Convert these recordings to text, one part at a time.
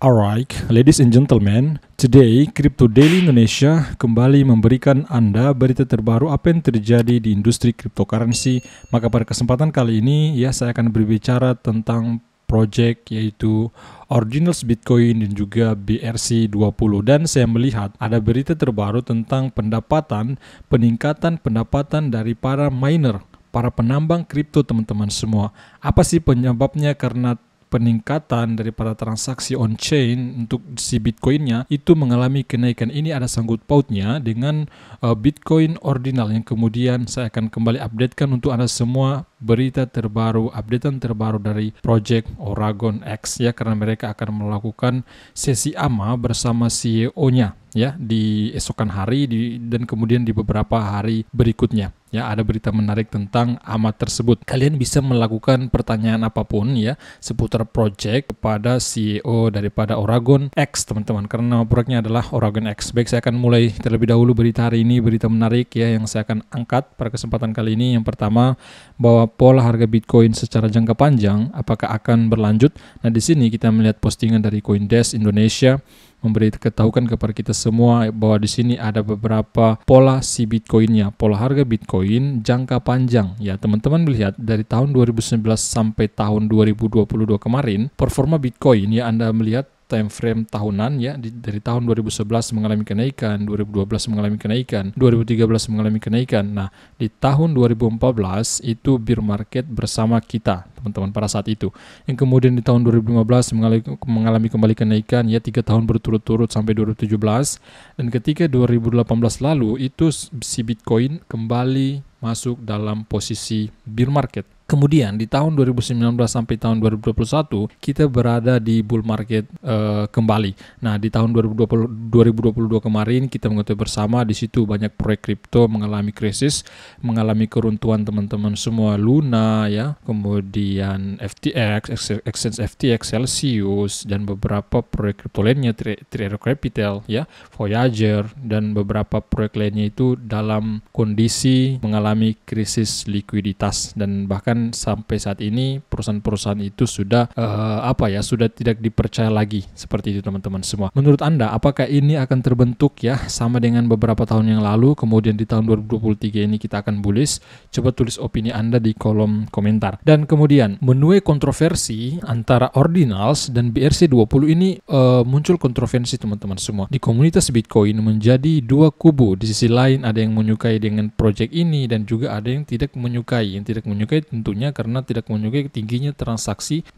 Alright, ladies and gentlemen, today Crypto Daily Indonesia kembali memberikan Anda berita terbaru apa yang terjadi di industri cryptocurrency. Maka pada kesempatan kali ini saya akan berbicara tentang project yaitu Ordinals Bitcoin dan juga BRC20, dan saya melihat ada berita terbaru tentang peningkatan pendapatan dari para miner, para penambang kripto teman-teman semua. Apa sih penyebabnya? Karena peningkatan daripada transaksi on-chain untuk si Bitcoinnya itu mengalami kenaikan. Ini ada sangkut pautnya dengan Bitcoin Ordinal yang kemudian saya akan kembali updatekan untuk Anda semua berita terbaru, updatean terbaru dari Project Oragon X karena mereka akan melakukan sesi AMA bersama CEO-nya di esokan hari dan kemudian di beberapa hari berikutnya. Ada berita menarik tentang AMA tersebut. Kalian bisa melakukan pertanyaan apapun seputar project kepada CEO daripada Oragon X, teman-teman, karena nama proyeknya adalah Oragon X. Baik, saya akan mulai terlebih dahulu berita hari ini, berita menarik yang saya akan angkat pada kesempatan kali ini. Yang pertama, bahwa pola harga Bitcoin secara jangka panjang apakah akan berlanjut. Nah, di sini kita melihat postingan dari CoinDesk Indonesia memberitahukan kepada kita semua bahwa di sini ada beberapa pola si Bitcoinnya, pola harga Bitcoin jangka panjang. Teman-teman melihat dari tahun 2019 sampai tahun 2022 kemarin, performa Bitcoin Anda melihat time frame tahunan dari tahun 2011 mengalami kenaikan, 2012 mengalami kenaikan, 2013 mengalami kenaikan. Nah, di tahun 2014 itu bear market bersama kita, teman-teman, pada saat itu. Yang kemudian di tahun 2015 mengalami kembali kenaikan 3 tahun berturut-turut sampai 2017, dan ketika 2018 lalu itu si Bitcoin kembali masuk dalam posisi bear market. Kemudian di tahun 2019 sampai tahun 2021 kita berada di bull market kembali. Nah, di tahun 2022 kemarin kita mengetahui bersama di situ banyak proyek kripto mengalami krisis, mengalami keruntuhan, teman-teman semua. Luna kemudian FTX, Exchange FTX, Celsius, dan beberapa proyek kripto lainnya, Tree Capital, Voyager, dan beberapa proyek lainnya itu dalam kondisi mengalami krisis likuiditas, dan bahkan sampai saat ini perusahaan-perusahaan itu sudah sudah tidak dipercaya lagi, seperti itu, teman-teman semua. Menurut Anda, apakah ini akan terbentuk sama dengan beberapa tahun yang lalu, kemudian di tahun 2023 ini kita akan bullish? Coba tulis opini Anda di kolom komentar. Dan kemudian menuai kontroversi antara Ordinals dan BRC20 ini muncul kontroversi, teman-teman semua. Di komunitas Bitcoin menjadi dua kubu. Di sisi lain ada yang menyukai dengan project ini dan juga ada yang tidak menyukai. Yang tidak menyukai tentunya karena tidak menyukai tingginya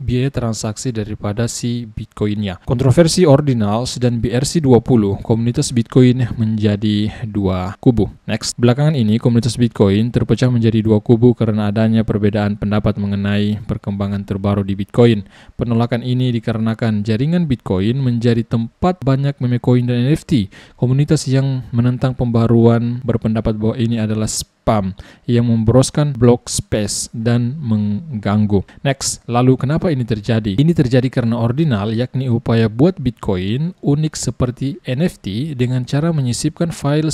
biaya transaksi daripada si Bitcoinnya. Kontroversi Ordinals dan BRC20, komunitas Bitcoin menjadi dua kubu. Next, belakangan ini komunitas Bitcoin terpecah menjadi dua kubu karena adanya perbedaan pendapat mengenai perkembangan terbaru di Bitcoin. Penolakan ini dikarenakan jaringan Bitcoin menjadi tempat banyak meme coin dan NFT. Komunitas yang menentang pembaruan berpendapat bahwa ini adalah spam yang memboroskan block space dan mengganggu. Next, lalu kenapa ini terjadi? Ini terjadi karena Ordinal, yakni upaya buat Bitcoin unik seperti NFT dengan cara menyisipkan file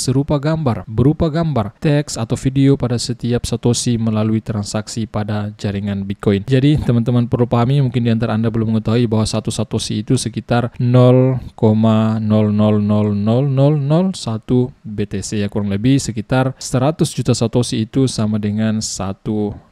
berupa gambar, teks, atau video pada setiap satoshi melalui transaksi pada jaringan Bitcoin. Jadi, teman-teman perlu pahami, mungkin di antara Anda belum mengetahui bahwa satu satoshi itu sekitar 0,0000001 BTC, kurang lebih sekitar 100 juta satoshi itu sama dengan 1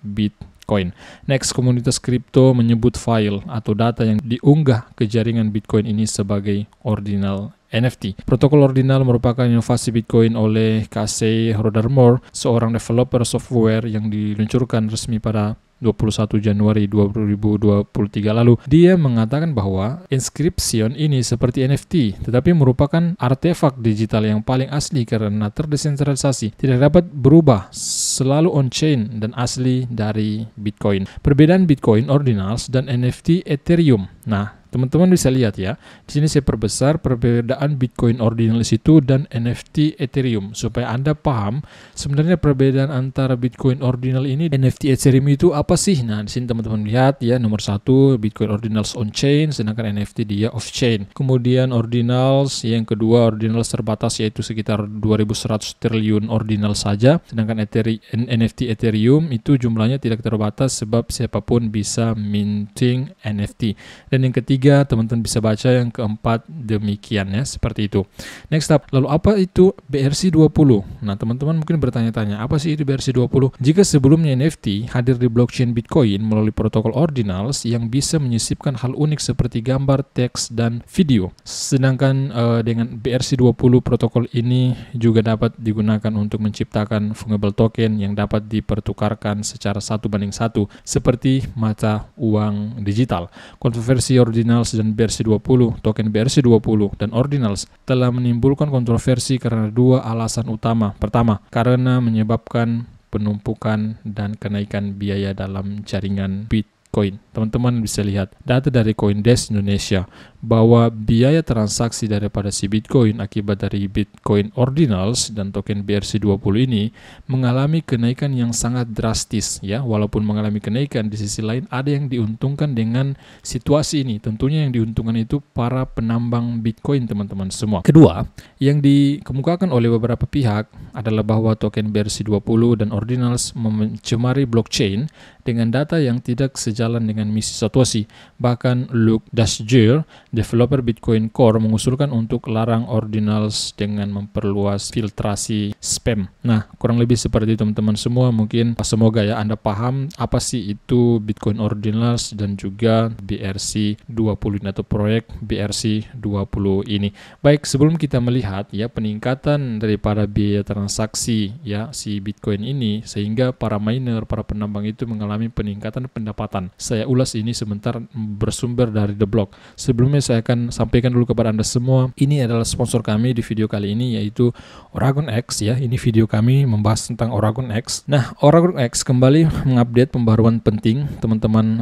Bitcoin. Next, komunitas kripto menyebut file atau data yang diunggah ke jaringan Bitcoin ini sebagai Ordinal NFT. Protokol Ordinal merupakan inovasi Bitcoin oleh Casey Rodarmore, seorang developer software yang diluncurkan resmi pada 21 Januari 2023 lalu. Dia mengatakan bahwa inscription ini seperti NFT, tetapi merupakan artefak digital yang paling asli karena terdesentralisasi, tidak dapat berubah, selalu on-chain dan asli dari Bitcoin. Perbedaan Bitcoin Ordinals dan NFT Ethereum. Nah, teman-teman bisa lihat di sini saya perbesar perbedaan Bitcoin Ordinals itu dan NFT Ethereum supaya Anda paham sebenarnya perbedaan antara Bitcoin Ordinal ini dan NFT Ethereum itu apa sih. Nah, di sini teman-teman lihat nomor 1 Bitcoin Ordinals on chain, sedangkan NFT dia off chain. Kemudian Ordinals yang kedua, Ordinals terbatas yaitu sekitar 2100 triliun Ordinal saja, sedangkan NFT Ethereum itu jumlahnya tidak terbatas sebab siapapun bisa minting NFT. Dan yang ketiga ketiga teman-teman bisa baca, yang keempat demikian ya, seperti itu. Next up, lalu apa itu BRC20? Nah, teman-teman mungkin bertanya-tanya, apa sih itu BRC20? Jika sebelumnya NFT hadir di blockchain Bitcoin melalui protokol Ordinals yang bisa menyisipkan hal unik seperti gambar, teks, dan video. Sedangkan dengan BRC20 protokol ini juga dapat digunakan untuk menciptakan fungible token yang dapat dipertukarkan secara 1:1 seperti mata uang digital. Kontroversi Ordinals dan BRC20, token BRC20 dan Ordinals telah menimbulkan kontroversi karena dua alasan utama. Pertama, karena menyebabkan penumpukan dan kenaikan biaya dalam jaringan Bitcoin. Teman-teman bisa lihat data dari CoinDesk Indonesia bahwa biaya transaksi daripada si Bitcoin akibat dari Bitcoin Ordinals dan token BRC20 ini mengalami kenaikan yang sangat drastis ya. Walaupun mengalami kenaikan, di sisi lain ada yang diuntungkan dengan situasi ini. Tentunya yang diuntungkan itu para penambang Bitcoin, teman-teman semua. Kedua, yang dikemukakan oleh beberapa pihak adalah bahwa token BRC20 dan Ordinals mencemari blockchain dengan data yang tidak sejalan dengan misi Satoshi. Bahkan Luke Dasgir, developer Bitcoin Core, mengusulkan untuk larang Ordinals dengan memperluas filtrasi spam. Nah, kurang lebih seperti itu teman-teman semua. Mungkin semoga ya Anda paham apa sih itu Bitcoin Ordinals dan juga BRC20 atau proyek BRC20 ini. Baik, sebelum kita melihat ya peningkatan daripada biaya transaksi ya si Bitcoin ini sehingga para miner, para penambang itu mengalami peningkatan pendapatan. Saya ulas ini sebentar bersumber dari The Block. Sebelumnya saya akan sampaikan dulu kepada Anda semua, ini adalah sponsor kami di video kali ini, yaitu Oragon X ya. Ini video kami membahas tentang Oragon X. Nah, Oragon X kembali mengupdate pembaruan penting. Teman-teman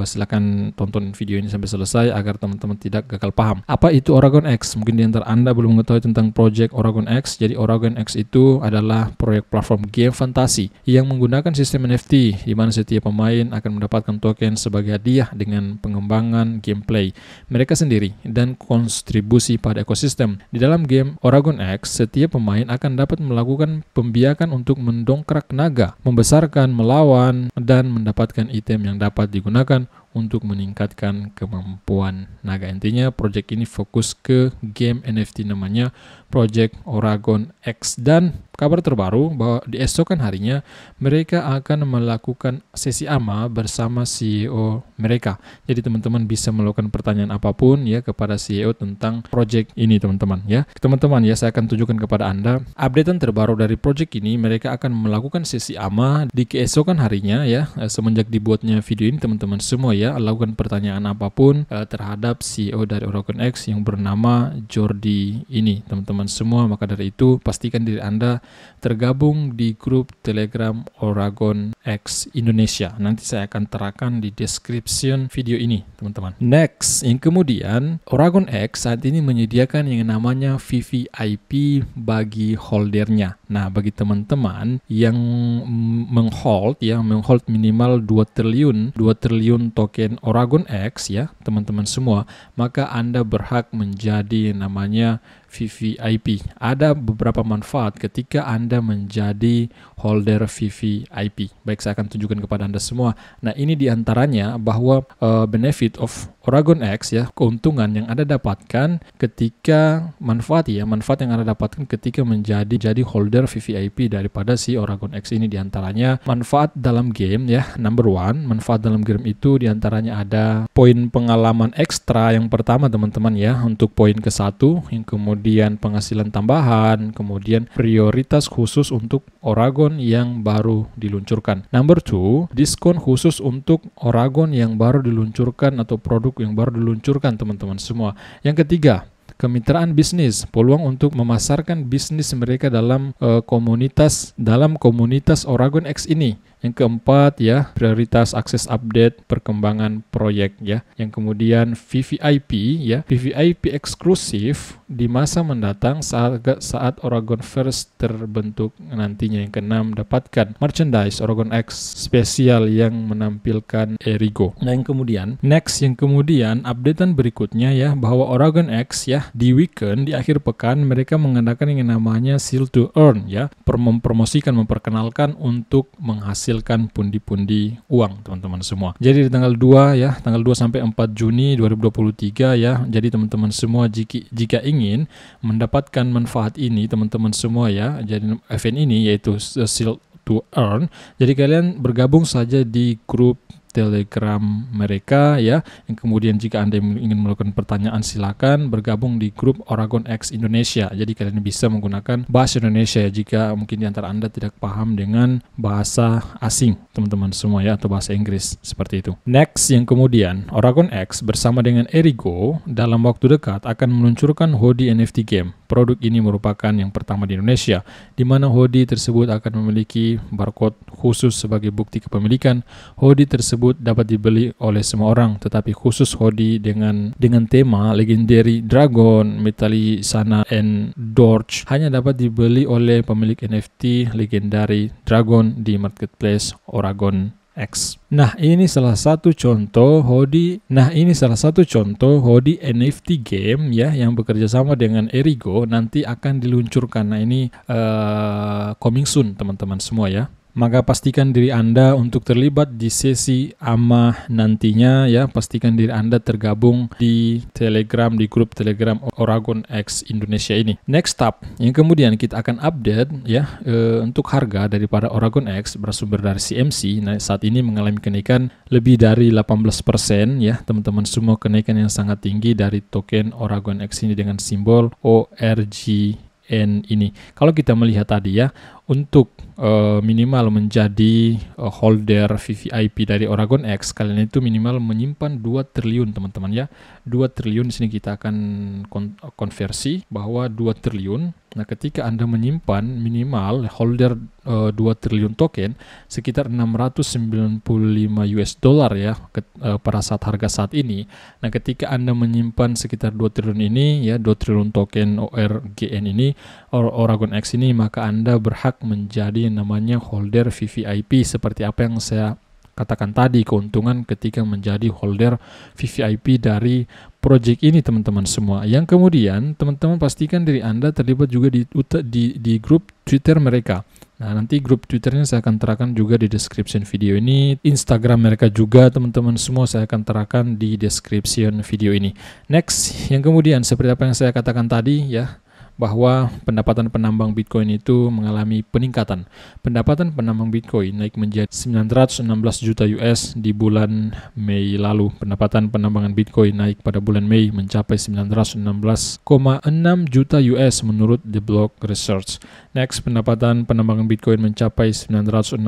silakan tonton video ini sampai selesai agar teman-teman tidak gagal paham. Apa itu Oragon X? Mungkin di antara Anda belum mengetahui tentang project Oragon X. Jadi Oragon X itu adalah proyek platform game fantasi yang menggunakan sistem NFT di mana setiap pemain akan mendapatkan token sebagai hadiah dengan pengembangan gameplay mereka sendiri dan kontribusi pada ekosistem. Di dalam game Oragon X, setiap pemain akan dapat melakukan pembiakan untuk mendongkrak naga, membesarkan, melawan, dan mendapatkan item yang dapat digunakan untuk meningkatkan kemampuan naga. Intinya project ini fokus ke game NFT namanya Project Oragon X. Dan kabar terbaru bahwa di esokan harinya mereka akan melakukan sesi AMA bersama CEO mereka. Jadi teman-teman bisa melakukan pertanyaan apapun ya kepada CEO tentang project ini teman-teman ya. Teman-teman ya, saya akan tunjukkan kepada Anda updatean terbaru dari project ini. Mereka akan melakukan sesi AMA di keesokan harinya ya. Semenjak dibuatnya video ini teman-teman semua ya, lakukan pertanyaan apapun terhadap CEO dari Oragon X yang bernama Jordi ini teman-teman semua. Maka dari itu pastikan diri Anda tergabung di grup Telegram Oragon X Indonesia. Nanti saya akan terangkan di description video ini teman-teman. Next, yang kemudian Oragon X saat ini menyediakan yang namanya VVIP bagi holdernya. Nah, bagi teman-teman yang menghold minimal 2 triliun token Oragon X ya teman-teman semua, maka Anda berhak menjadi namanya VVIP. Ada beberapa manfaat ketika Anda menjadi holder VVIP. Baik, saya akan tunjukkan kepada Anda semua. Nah, ini diantaranya bahwa benefit of Oragon X ya, keuntungan yang Anda dapatkan ketika manfaat yang Anda dapatkan ketika menjadi holder VVIP daripada si Oragon X ini. Diantaranya manfaat dalam game ya. Number one, manfaat dalam game itu diantaranya ada poin pengalaman ekstra yang pertama teman-teman ya, untuk poin ke-1, yang kemudian penghasilan tambahan, kemudian prioritas khusus untuk Oragon yang baru diluncurkan. Number 2, diskon khusus untuk Oragon yang baru diluncurkan atau produk yang baru diluncurkan teman-teman semua. Yang ketiga, kemitraan bisnis, peluang untuk memasarkan bisnis mereka dalam komunitas Oragon X ini. Yang keempat ya, prioritas akses update perkembangan proyek ya. Yang kemudian VVIP ya, VVIP eksklusif di masa mendatang saat Oragon First terbentuk nantinya. Yang keenam, dapatkan merchandise Oragon X spesial yang menampilkan Erigo. Nah, yang kemudian updatean berikutnya ya, bahwa Oragon X ya di weekend, di akhir pekan mereka mengadakan yang namanya Seal to Earn ya, memperkenalkan untuk menghasilkan menghasilkan pundi-pundi uang teman-teman semua. Jadi di tanggal 2 ya, tanggal 2 sampai 4 Juni 2023 ya. Jadi teman-teman semua jika ingin mendapatkan manfaat ini teman-teman semua ya. Jadi event ini yaitu Seal to Earn. Jadi kalian bergabung saja di grup Telegram mereka ya. Yang kemudian jika Anda ingin melakukan pertanyaan silakan bergabung di grup Oragon X Indonesia. Jadi kalian bisa menggunakan bahasa Indonesia ya, jika mungkin di antara Anda tidak paham dengan bahasa asing teman-teman semua ya, atau bahasa Inggris seperti itu. Next, yang kemudian Oragon X bersama dengan Erigo dalam waktu dekat akan meluncurkan HODI NFT game. Produk ini merupakan yang pertama di Indonesia, di mana HODI tersebut akan memiliki barcode khusus sebagai bukti kepemilikan. HODI tersebut dapat dibeli oleh semua orang, tetapi khusus HODI dengan tema Legendary Dragon, Metallicana, and Dorch hanya dapat dibeli oleh pemilik NFT Legendary Dragon di marketplace Oragon X. Nah, ini salah satu contoh HODI NFT game ya yang bekerja sama dengan Erigo nanti akan diluncurkan. Nah, ini coming soon teman-teman semua ya. Maka pastikan diri Anda untuk terlibat di sesi AMA nantinya ya. Pastikan diri Anda tergabung di Telegram, di grup Telegram Oragon X Indonesia ini. Next up, yang kemudian kita akan update ya untuk harga daripada Oragon X bersumber dari CMC. Nah, saat ini mengalami kenaikan lebih dari 18% ya teman-teman semua, kenaikan yang sangat tinggi dari token Oragon X ini dengan simbol ORGN ini. Kalau kita melihat tadi ya, untuk minimal menjadi holder VVIP dari Oragon X, kalian itu minimal menyimpan 2 triliun teman-teman ya. 2 triliun di sini kita akan konversi bahwa 2 triliun. Nah, ketika Anda menyimpan minimal holder 2 triliun token sekitar 695 US dollar ya pada harga saat ini. Nah, ketika Anda menyimpan sekitar 2 triliun ini ya, 2 triliun token ORGN ini, Oragon X ini, maka Anda berhak menjadi namanya holder VVIP seperti apa yang saya katakan tadi, keuntungan ketika menjadi holder VVIP dari project ini teman-teman semua. Yang kemudian teman-teman pastikan diri Anda terlibat juga di grup Twitter mereka. Nah, nanti grup Twitternya saya akan terakan juga di description video ini. Instagram mereka juga teman-teman semua saya akan terakan di description video ini. Next, yang kemudian seperti apa yang saya katakan tadi ya, bahwa pendapatan penambang Bitcoin itu mengalami peningkatan. Pendapatan penambang Bitcoin naik menjadi 916 juta US di bulan Mei lalu. Pendapatan penambangan Bitcoin naik pada bulan Mei mencapai 916,6 juta US menurut The Block Research. Next, pendapatan penambangan Bitcoin mencapai 916,6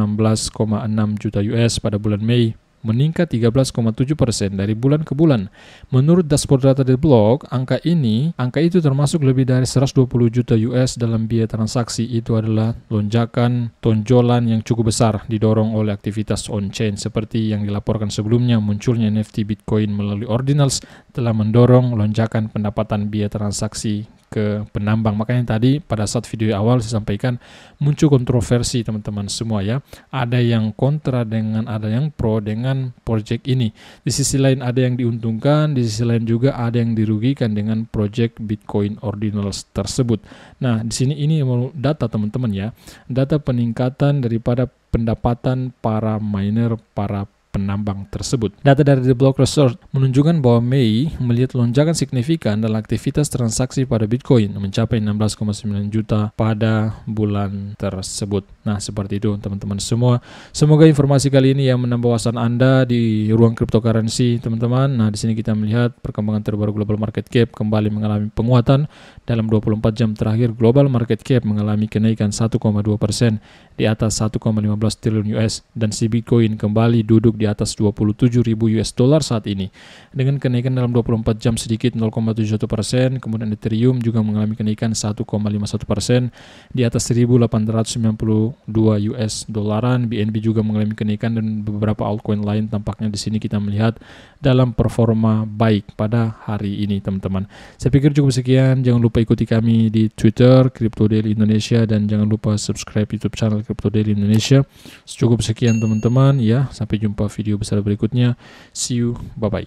juta US pada bulan Mei, meningkat 13,7% dari bulan ke bulan. Menurut dashboard data The Block, angka itu termasuk lebih dari 120 juta US dalam biaya transaksi. Itu adalah lonjakan tonjolan yang cukup besar didorong oleh aktivitas on-chain seperti yang dilaporkan sebelumnya. Munculnya NFT Bitcoin melalui Ordinals telah mendorong lonjakan pendapatan biaya transaksi ke penambang. Makanya tadi pada saat video awal saya sampaikan muncul kontroversi teman-teman semua ya. Ada yang kontra ada yang pro dengan project ini. Di sisi lain ada yang diuntungkan, di sisi lain juga ada yang dirugikan dengan project Bitcoin Ordinals tersebut. Nah, di sini ini data teman-teman ya. Data peningkatan daripada pendapatan para miner, para penambang tersebut. Data dari The Block Research menunjukkan bahwa Mei melihat lonjakan signifikan dalam aktivitas transaksi pada Bitcoin mencapai 16,9 juta pada bulan tersebut. Nah, seperti itu teman-teman semua. Semoga informasi kali ini yang menambah wawasan Anda di ruang cryptocurrency, teman-teman. Nah, di sini kita melihat perkembangan terbaru global market cap kembali mengalami penguatan. Dalam 24 jam terakhir, global market cap mengalami kenaikan 1,2% di atas 1,15 triliun US, dan si Bitcoin kembali duduk di atas 27.000 US dollar saat ini dengan kenaikan dalam 24 jam sedikit 0,71%. Kemudian Ethereum juga mengalami kenaikan 1,51% di atas 1.892 US dolaran. BNB juga mengalami kenaikan dan beberapa altcoin lain tampaknya di sini kita melihat dalam performa baik pada hari ini teman-teman. Saya pikir cukup sekian. Jangan lupa ikuti kami di Twitter Crypto Daily Indonesia dan jangan lupa subscribe YouTube channel Crypto Daily Indonesia. Cukup sekian teman-teman ya. Sampai jumpa video besar berikutnya. See you, bye-bye.